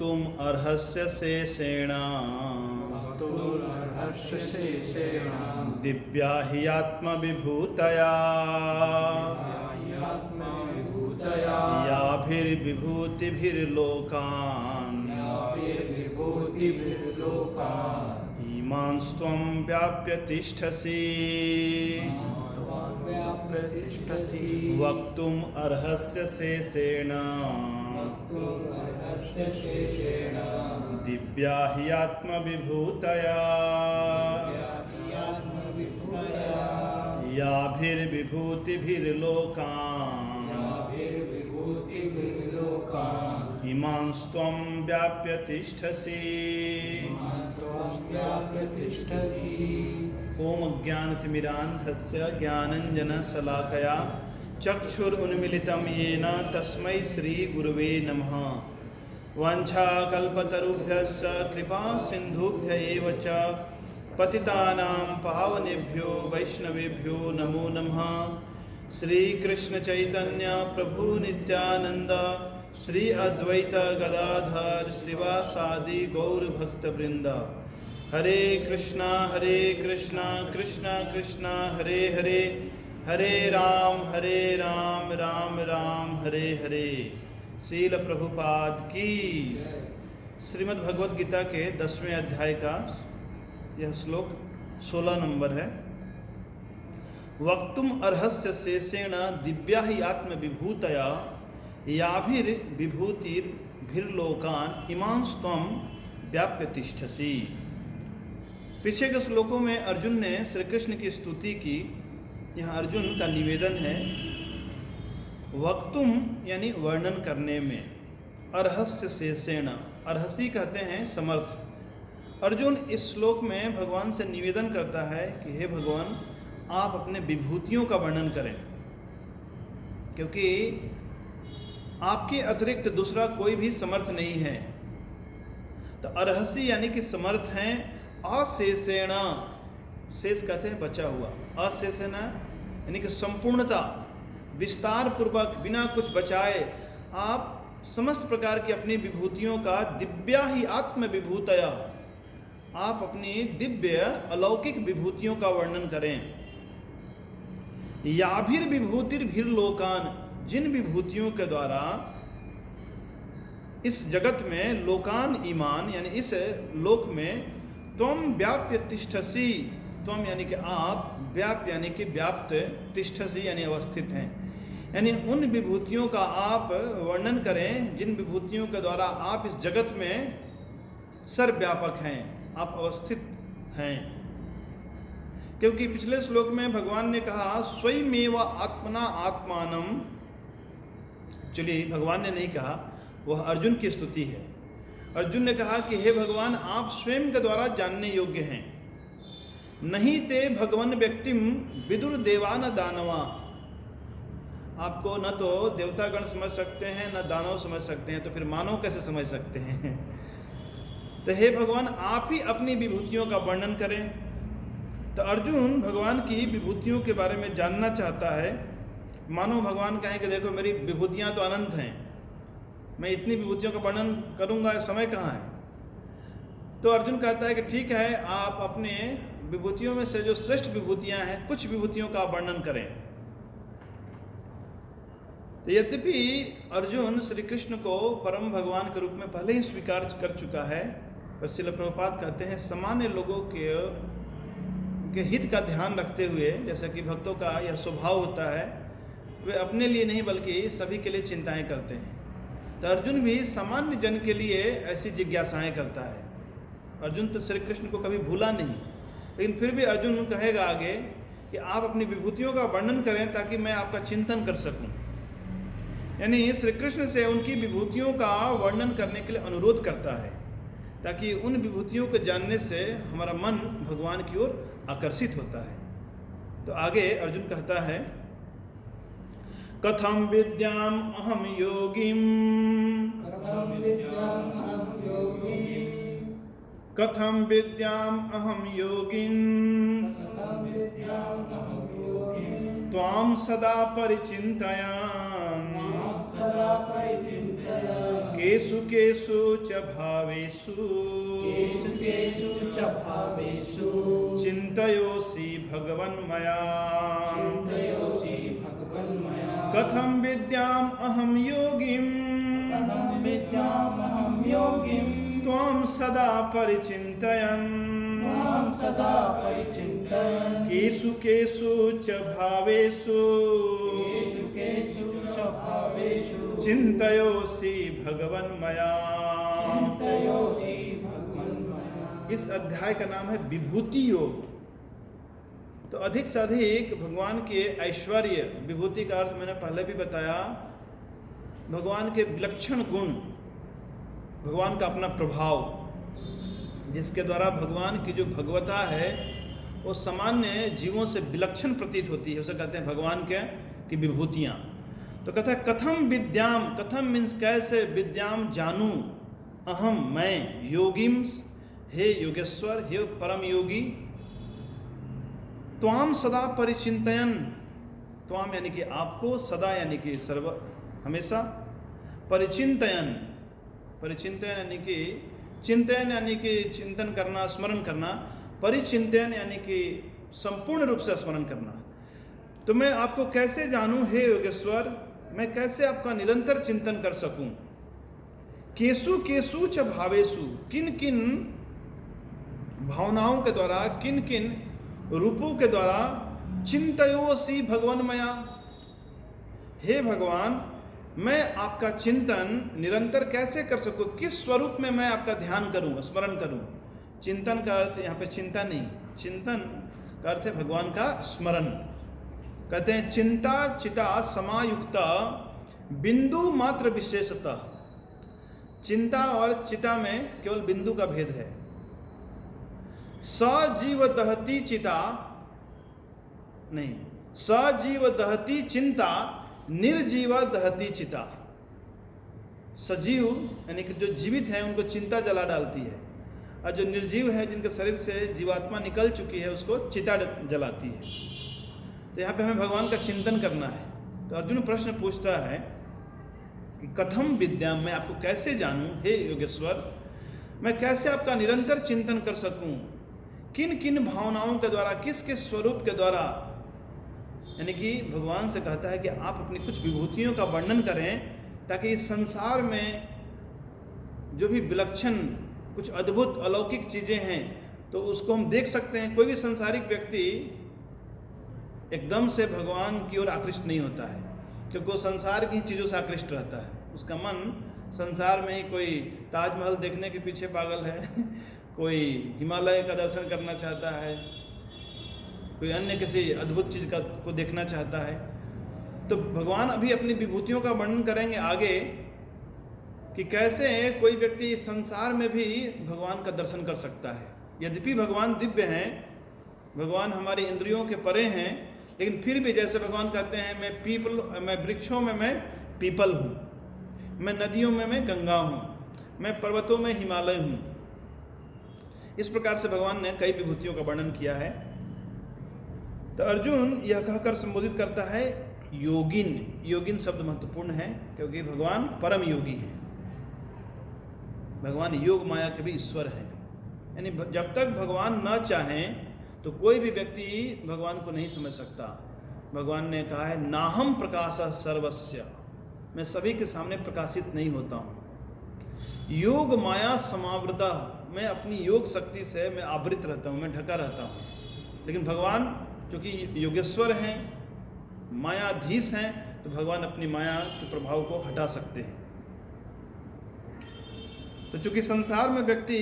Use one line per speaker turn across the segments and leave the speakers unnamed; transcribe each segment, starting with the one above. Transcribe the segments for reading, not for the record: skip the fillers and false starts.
तुम अर्हस्य शेषेण दिव्या हि आत्मविभूतया याभिर्विभूतिभिर्लोकान् इमांस्त्वं व्याप्य तिष्ठसि वक्तुम् अर्हस्य शेषेण दिव्या हि आत्मविभूतया याभिर्विभूतिभिर्लोकान् इमांस्त्वं व्याप्य तिष्ठसि ओम ज्ञानतिमिरान्धस्य ज्ञानञ्जनशलाकया चक्षुरुन्मीलितं येन तस्मै श्रीगुरवे नमः। वाञ्छाकल्पतरुभ्यश्च कृपासिन्धुभ्य एव च पतितानां पावनेभ्यो वैष्णवेभ्यो नमो नमः। श्रीकृष्णचैतन्य प्रभु नित्यानन्द श्री अद्वैत गदाधर श्रीवासादि गौरभक्तवृन्द। हरे कृष्णा कृष्णा कृष्णा हरे हरे, हरे राम राम राम हरे हरे। श्रील प्रभुपाद की। श्रीमद् भगवद गीता के 10वें अध्याय का यह श्लोक 16 नंबर है। वक्तुम अर्हस्य शेषेण दिव्या हि आत्मविभूतया याभिर्विभूतिर्भिर्लोकान् इमांस्त्वं व्याप्य तिष्ठसि। पीछे के श्लोकों में अर्जुन ने श्री कृष्ण की स्तुति की। यहाँ अर्जुन का निवेदन है वक्तुम यानी वर्णन करने में, अर्हस्य शेषेण, अर्हसी कहते हैं समर्थ। अर्जुन इस श्लोक में भगवान से निवेदन करता है कि हे भगवान, आप अपने विभूतियों का वर्णन करें, क्योंकि आपके अतिरिक्त दूसरा कोई भी समर्थ नहीं है। तो अर्हसी यानी कि समर्थ हैं। अशेषेण, शेष कहते हैं बचा हुआ, अशेषेण यानी कि संपूर्णता, विस्तार पूर्वक, बिना कुछ बचाए आप समस्त प्रकार की अपनी विभूतियों का दिव्या ही आत्म विभूतया, आप अपनी दिव्य अलौकिक विभूतियों का वर्णन करें। याभिर्विभूतिर्भिर्लोकान्, जिन विभूतियों के द्वारा इस जगत में लोकान ईमान यानी इस लोक में त्वम व्याप्य तिष्ठसि, त्वम यानी कि आप, व्याप्य यानी कि व्याप्त, तिष्ठसि यानी अवस्थित हैं, यानी उन विभूतियों का आप वर्णन करें जिन विभूतियों के द्वारा आप इस जगत में सर्वव्यापक हैं, आप अवस्थित हैं। क्योंकि पिछले श्लोक में भगवान ने कहा स्वयमेव आत्मना आत्मानम, चलिए भगवान ने नहीं कहा, वह अर्जुन की स्तुति है। अर्जुन ने कहा कि हे भगवान, आप स्वयं के द्वारा जानने योग्य हैं। नहीं ते भगवान व्यक्तिम विदुर देवा न दानवा, आपको न तो देवतागण समझ सकते हैं न दानव समझ सकते हैं, तो फिर मानव कैसे समझ सकते हैं। तो हे भगवान, आप ही अपनी विभूतियों का वर्णन करें। तो अर्जुन भगवान की विभूतियों के बारे में जानना चाहता है। मानो भगवान कहें कि देखो मेरी विभूतियाँ तो अनंत हैं, मैं इतनी विभूतियों का वर्णन करूँगा, समय कहाँ है। तो अर्जुन कहता है कि ठीक है, आप अपने विभूतियों में से जो श्रेष्ठ विभूतियाँ हैं, कुछ विभूतियों का वर्णन करें। तो यद्यपि अर्जुन श्री कृष्ण को परम भगवान के रूप में पहले ही स्वीकार कर चुका है, पर श्रील प्रभुपाद कहते हैं सामान्य लोगों के हित का ध्यान रखते हुए, जैसा कि भक्तों का यह स्वभाव होता है, वे अपने लिए नहीं बल्कि सभी के लिए चिंताएं करते हैं। तो अर्जुन भी सामान्य जन के लिए ऐसी जिज्ञासाएं करता है। अर्जुन तो श्री कृष्ण को कभी भूला नहीं, लेकिन फिर भी अर्जुन कहेगा आगे कि आप अपनी विभूतियों का वर्णन करें ताकि मैं आपका चिंतन कर सकूं। यानी श्री कृष्ण से उनकी विभूतियों का वर्णन करने के लिए अनुरोध करता है, ताकि उन विभूतियों को जानने से हमारा मन भगवान की ओर आकर्षित होता है। तो आगे अर्जुन कहता है कथम विद्याम अहम योगिम, कथम विद्याम अहम योगिन त्वां सदा परिचिन्तयामि केषु केषु च भावेषु
केषु केषु च भावेषु
चिन्तयोऽसि भगवन्मया
चिन्तयोऽसि भगवन्मया
कथं विद्याम् अहं योगिम्
कथं विद्यामहं योगिं
त्वां सदा परिचिन्तयन्
त्वां सदा परिचिन्तयन्
केषु केषु च भावेषु
केषु केषु च भावेषु
चिन्तयोऽसि भगवन्मया।
चिन्तयोऽसि भगवन्मया।
इस अध्याय का नाम है विभूति योग। तो अधिक से अधिक भगवान के ऐश्वर्य, विभूति का अर्थ मैंने पहले भी बताया, भगवान के विलक्षण गुण, भगवान का अपना प्रभाव, जिसके द्वारा भगवान की जो भगवता है वो सामान्य जीवों से विलक्षण प्रतीत होती है, उसे कहते हैं भगवान के की विभूतियाँ। तो कहता है कथम विद्याम, कथम मीन्स कैसे, विद्याम जानूं, अहम मैं, योगिम हे योगेश्वर, हे परम योगी, त्वाम सदा परिचिंतयन, त्वाम यानी कि आपको, सदा यानी कि सर्व हमेशा, परिचिंतयन, परिचिंतयन यानी कि चिंतन यानी कि चिंतन करना, स्मरण करना, परिचिंतन यानी कि संपूर्ण रूप से स्मरण करना। तो मैं आपको कैसे जानूं हे योगेश्वर, मैं कैसे आपका निरंतर चिंतन कर सकूं। केसु केसु च भावेशु, किन किन भावनाओं के द्वारा, किन किन रूपों के द्वारा, चिंतयोऽसि भगवन्मया, हे भगवान मैं आपका चिंतन निरंतर कैसे कर सकूं, किस स्वरूप में मैं आपका ध्यान करूं, स्मरण करूं। चिंतन का अर्थ यहाँ पे चिंता नहीं, चिंतन का अर्थ है भगवान का स्मरण। कहते हैं चिंता चिता समायुक्ता बिंदु मात्र विशेषतः, चिंता और चिता में केवल बिंदु का भेद है। सजीव दहती चिता नहीं, सजीव दहती चिंता, निर्जीव दहती चिता। सजीव यानी कि जो जीवित है उनको चिंता जला डालती है, और जो निर्जीव है, जिनके शरीर से जीवात्मा निकल चुकी है, उसको चिता जलाती है। तो यहाँ पे हमें भगवान का चिंतन करना है। तो अर्जुन प्रश्न पूछता है कि कथम विद्याम, मैं आपको कैसे जानूं हे योगेश्वर, मैं कैसे आपका निरंतर चिंतन कर सकूं, किन किन भावनाओं के द्वारा, किस किस स्वरूप के द्वारा। यानी कि भगवान से कहता है कि आप अपनी कुछ विभूतियों का वर्णन करें, ताकि इस संसार में जो भी विलक्षण कुछ अद्भुत अलौकिक चीज़ें हैं तो उसको हम देख सकते हैं। कोई भी संसारिक व्यक्ति एकदम से भगवान की ओर आकृष्ट नहीं होता है, क्योंकि वो संसार की चीज़ों से आकृष्ट रहता है। उसका मन संसार में ही, कोई ताजमहल देखने के पीछे पागल है, कोई हिमालय का दर्शन करना चाहता है, कोई अन्य किसी अद्भुत चीज़ का को देखना चाहता है। तो भगवान अभी अपनी विभूतियों का वर्णन करेंगे आगे, कि कैसे कोई व्यक्ति इस संसार में भी भगवान का दर्शन कर सकता है। यद्यपि भगवान दिव्य हैं, भगवान हमारी इंद्रियों के परे हैं, लेकिन फिर भी जैसे भगवान कहते हैं मैं वृक्षों में मैं पीपल हूँ, मैं नदियों में मैं गंगा हूँ, मैं पर्वतों में हिमालय हूँ। इस प्रकार से भगवान ने कई विभूतियों का वर्णन किया है। तो अर्जुन यह कहकर संबोधित करता है योगिन। योगिन शब्द महत्वपूर्ण है, क्योंकि भगवान परम योगी हैं, भगवान योग माया के भी ईश्वर हैं। यानी जब तक भगवान न चाहें तो कोई भी व्यक्ति भगवान को नहीं समझ सकता। भगवान ने कहा है नाहम प्रकाशः सर्वस्य, मैं सभी के सामने प्रकाशित नहीं होता हूँ। योग माया समावृता, मैं अपनी योग शक्ति से मैं आवृत रहता हूँ, मैं ढका रहता हूँ। लेकिन भगवान चूँकि योगेश्वर हैं, मायाधीश हैं, तो भगवान अपनी माया के प्रभाव को हटा सकते हैं। तो चूँकि संसार में व्यक्ति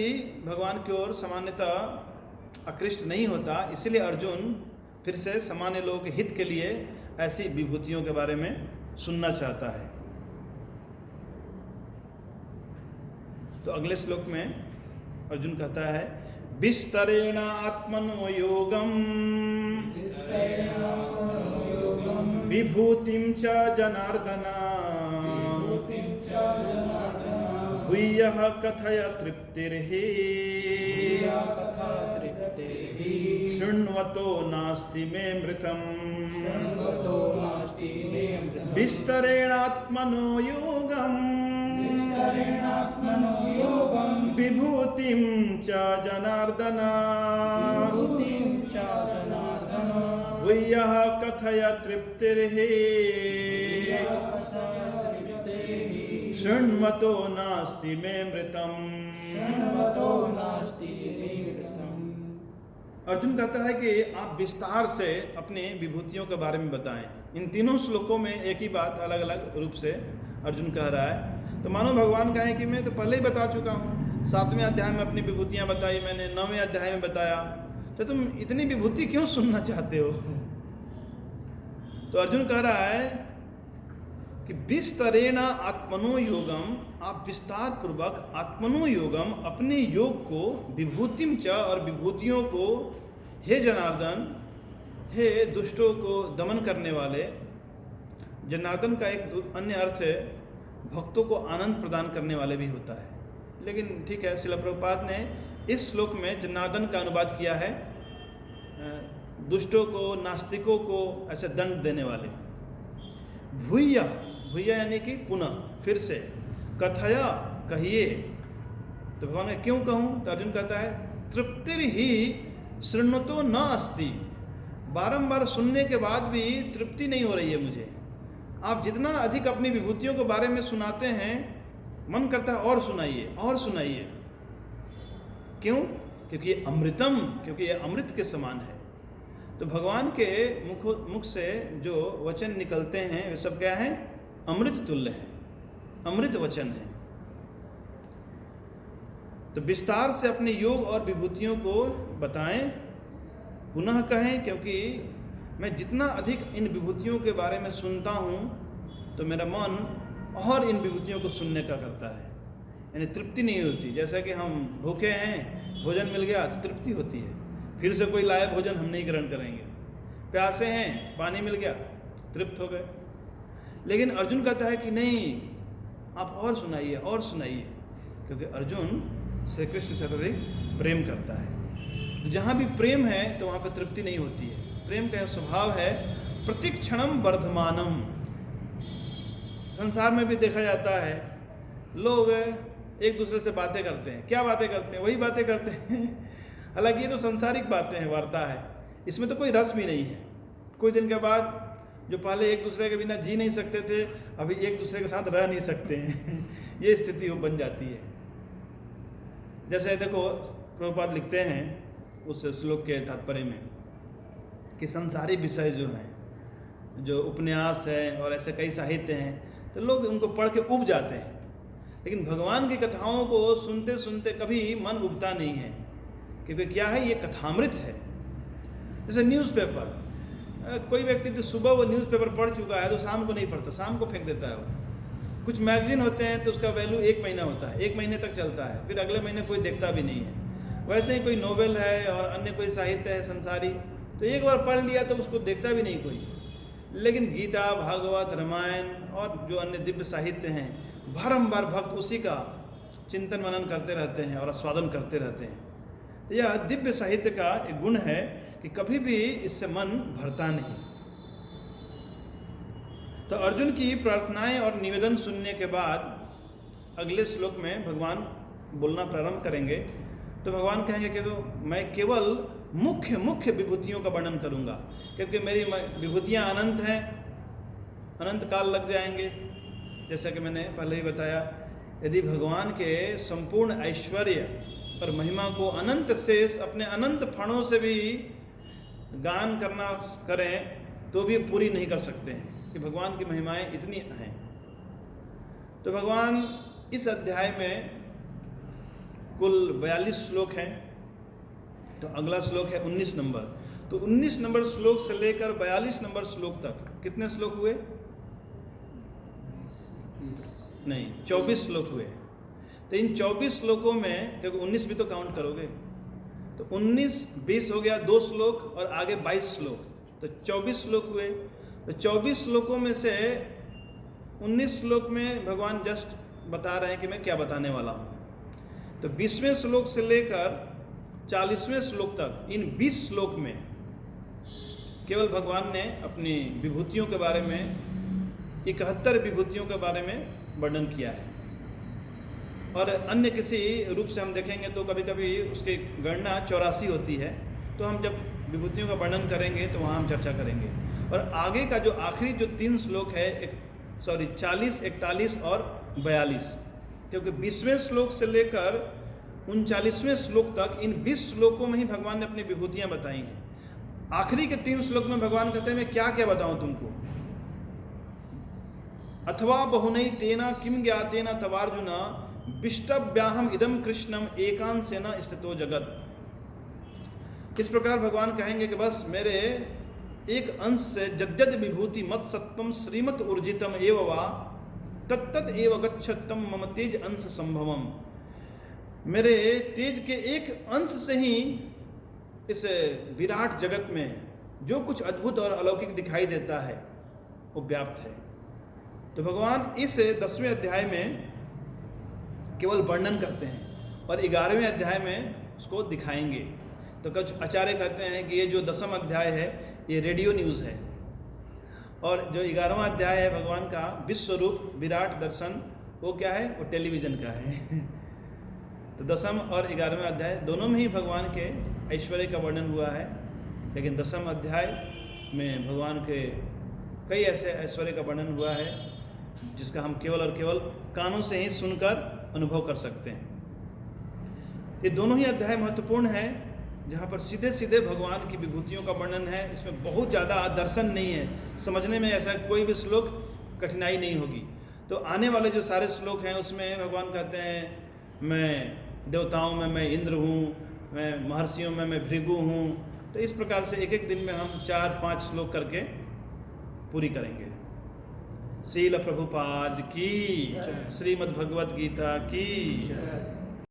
भगवान की ओर सामान्यतः आकृष्ट नहीं होता, इसलिए अर्जुन फिर से सामान्य लोगों के हित के लिए ऐसी विभूतियों के बारे में सुनना चाहता है। तो अगले श्लोक में अर्जुन कहता है विस्तरेण आत्मनो योगम विभूतिं च जनार्दन भूयः कथय तृप्तिर्हि शृण्वतो नास्ति मे मृतम्। विस्तरेण आत्मनो योगम
विस्तरेणात्मनो योगं
विभूतिं च जनार्दन
विभूतिं च जनार्दन
भूयः कथय तृप्तिर्हि
कथय तृप्तिः
शृण्वतो नास्ति मे मृतम्।
शृण्वतो नास्ति मे मृतम्।
अर्जुन कहता है कि आप विस्तार से अपनी विभूतियों के बारे में बताएं। इन तीनों श्लोकों में एक ही बात अलग अलग रूप से अर्जुन कह रहा है। तो मानो भगवान कहे कि मैं तो पहले ही बता चुका हूँ, 7वें अध्याय में अपनी विभूतियाँ बताई मैंने, 9वें अध्याय में बताया, तो तुम इतनी विभूति क्यों सुनना चाहते हो? तो अर्जुन कह रहा है कि विस्तरेण आत्मनो योगम, आप विस्तार पूर्वक आत्मनो योगम, अपने योग को, विभूतिम च और विभूतियों को, हे जनार्दन, हे दुष्टों को दमन करने वाले। जनार्दन का एक अन्य अर्थ है भक्तों को आनंद प्रदान करने वाले भी होता है, लेकिन ठीक है, श्रील प्रभुपाद ने इस श्लोक में जनार्दन का अनुवाद किया है दुष्टों को, नास्तिकों को ऐसे दंड देने वाले। भूया, भूया यानी कि पुनः, फिर से, कथया, कहिए। तो भगवान ने क्यों कहूँ? तो अर्जुन कहता है तृप्तिर ही शृण्वतो न अस्ति, बारंबार सुनने के बाद भी तृप्ति नहीं हो रही है मुझे। आप जितना अधिक अपनी विभूतियों के बारे में सुनाते हैं, मन करता है और सुनाइए और सुनाइए। क्यों? क्योंकि ये अमृतम, क्योंकि ये अमृत के समान है। तो भगवान के मुख से जो वचन निकलते हैं वे सब क्या हैं? अमृत तुल्य हैं, अमृत वचन है। तो विस्तार से अपने योग और विभूतियों को बताएं, पुनः कहें, क्योंकि मैं जितना अधिक इन विभूतियों के बारे में सुनता हूँ तो मेरा मन और इन विभूतियों को सुनने का करता है, यानी तृप्ति नहीं होती। जैसा कि हम भूखे हैं, भोजन मिल गया तो तृप्ति होती है, फिर से कोई लाया भोजन हम नहीं ग्रहण करेंगे। प्यासे हैं, पानी मिल गया, तृप्त हो गए। लेकिन अर्जुन कहता है कि नहीं, आप और सुनाइए और सुनाइए, क्योंकि अर्जुन श्री कृष्ण से अधिक प्रेम करता है। तो जहाँ भी प्रेम है तो वहाँ पर तृप्ति नहीं होती है। प्रेम का स्वभाव है प्रतिक्षणम वर्धमानम। संसार में भी देखा जाता है, लोग एक दूसरे से बातें करते हैं। क्या बातें करते हैं? वही बातें करते हैं। हालांकि ये तो सांसारिक बातें हैं, वार्ता है, इसमें तो कोई रस भी नहीं है। कुछ दिन के बाद जो पहले एक दूसरे के बिना जी नहीं सकते थे, अभी एक दूसरे के साथ रह नहीं सकते हैं। ये स्थिति वो बन जाती है। जैसे देखो, प्रभुपाद लिखते हैं उस श्लोक के तात्पर्य में कि संसारी विषय जो हैं, जो उपन्यास है और ऐसे कई साहित्य हैं, तो लोग उनको पढ़ के उब जाते हैं। लेकिन भगवान की कथाओं को सुनते सुनते कभी मन उबता नहीं है, क्योंकि क्या है, ये कथामृत है। जैसे न्यूज़पेपर, कोई व्यक्ति तो सुबह वो न्यूज़पेपर पढ़ चुका है तो शाम को नहीं पढ़ता, शाम को फेंक देता है वो। कुछ मैगजीन होते हैं तो उसका वैल्यू 1 महीना होता है, 1 महीने तक चलता है, फिर अगले महीने कोई देखता भी नहीं है। वैसे ही कोई नोवेल है और अन्य कोई साहित्य है संसारी, तो एक बार पढ़ लिया तो उसको देखता भी नहीं कोई। लेकिन गीता, भागवत, रामायण और जो अन्य दिव्य साहित्य हैं, बारंबार भक्त उसी का चिंतन मनन करते रहते हैं और आस्वादन करते रहते हैं। तो यह दिव्य साहित्य का एक गुण है कि कभी भी इससे मन भरता नहीं। तो अर्जुन की प्रार्थनाएं और निवेदन सुनने के बाद अगले श्लोक में भगवान बोलना प्रारंभ करेंगे। तो भगवान कहेंगे कि तो मैं केवल मुख्य मुख्य विभूतियों का वर्णन करूंगा, क्योंकि मेरी विभूतियां अनंत हैं, अनंत काल लग जाएंगे। जैसा कि मैंने पहले ही बताया, यदि भगवान के संपूर्ण ऐश्वर्य और महिमा को अनंत शेष अपने अनंत फणों से भी गान करना करें तो भी पूरी नहीं कर सकते हैं कि भगवान की महिमाएं इतनी हैं। तो भगवान इस अध्याय में कुल 42 श्लोक हैं। तो अगला श्लोक है 19 नंबर। तो 19 नंबर श्लोक से लेकर 42 नंबर श्लोक तक कितने श्लोक हुए? नहीं, 24 श्लोक हुए। तो इन 24 श्लोकों में, क्योंकि 19 भी तो काउंट करोगे, तो 19, 20 हो गया 2 श्लोक और आगे 22 श्लोक, तो 24 श्लोक हुए। तो 24 श्लोकों में से 19 श्लोक में भगवान जस्ट बता रहे हैं कि मैं क्या बताने वाला हूँ। तो 20वें श्लोक से लेकर 40वें श्लोक तक, इन 20 श्लोक में केवल भगवान ने अपनी विभूतियों के बारे में, 71 विभूतियों के बारे में वर्णन किया है। और अन्य किसी रूप से हम देखेंगे तो कभी कभी उसकी गणना 84 होती है। तो हम जब विभूतियों का वर्णन करेंगे तो वहाँ हम चर्चा करेंगे। और आगे का जो आखिरी जो 3 श्लोक है 40, 41 और 42, क्योंकि 20वें श्लोक से लेकर 39वें श्लोक तक इन 20 श्लोकों में ही भगवान ने अपनी विभूतियाँ बताई हैं। आखिरी के 3 श्लोक में भगवान कहते हैं मैं क्या क्या बताऊँ तुमको। अथवा बहुनई तेना किम ज्ञातेन तवार्जुन विष्टव्याहम इदम कृष्णम एकांशेन स्थितो जगत। इस प्रकार भगवान कहेंगे कि बस मेरे एक अंश से यद्यद विभूति मत सत्वम श्रीमत ऊर्जितम एव वा तत्तद एव गच्छतम मम तेज अंश संभवम। मेरे तेज के एक अंश से ही इस विराट जगत में जो कुछ अद्भुत और अलौकिक दिखाई देता है वो व्याप्त है। तो भगवान इस 10वें अध्याय में केवल वर्णन करते हैं और 11वें अध्याय में उसको दिखाएंगे। तो कुछ आचार्य कहते हैं कि ये जो 10वां अध्याय है ये रेडियो न्यूज़ है, और जो 11वां अध्याय है भगवान का विश्व रूप विराट दर्शन, वो क्या है, वो टेलीविज़न का है। तो 10वां और 11वां अध्याय दोनों में ही भगवान के ऐश्वर्य का वर्णन हुआ है, लेकिन 10वां अध्याय में भगवान के कई ऐसे ऐश्वर्य का वर्णन हुआ है जिसका हम केवल और केवल कानों से ही सुनकर अनुभव कर सकते हैं। ये दोनों ही अध्याय महत्वपूर्ण है जहाँ पर सीधे सीधे भगवान की विभूतियों का वर्णन है। इसमें बहुत ज़्यादा दर्शन नहीं है, समझने में ऐसा कोई भी श्लोक कठिनाई नहीं होगी। तो आने वाले जो सारे श्लोक हैं उसमें भगवान कहते हैं मैं देवताओं में मैं इंद्र हूँ, मैं महर्षियों में मैं भृगु हूँ। तो इस प्रकार से एक एक दिन में हम 4-5 श्लोक करके पूरी करेंगे। श्रील प्रभुपाद की, श्रीमद् भगवद गीता की।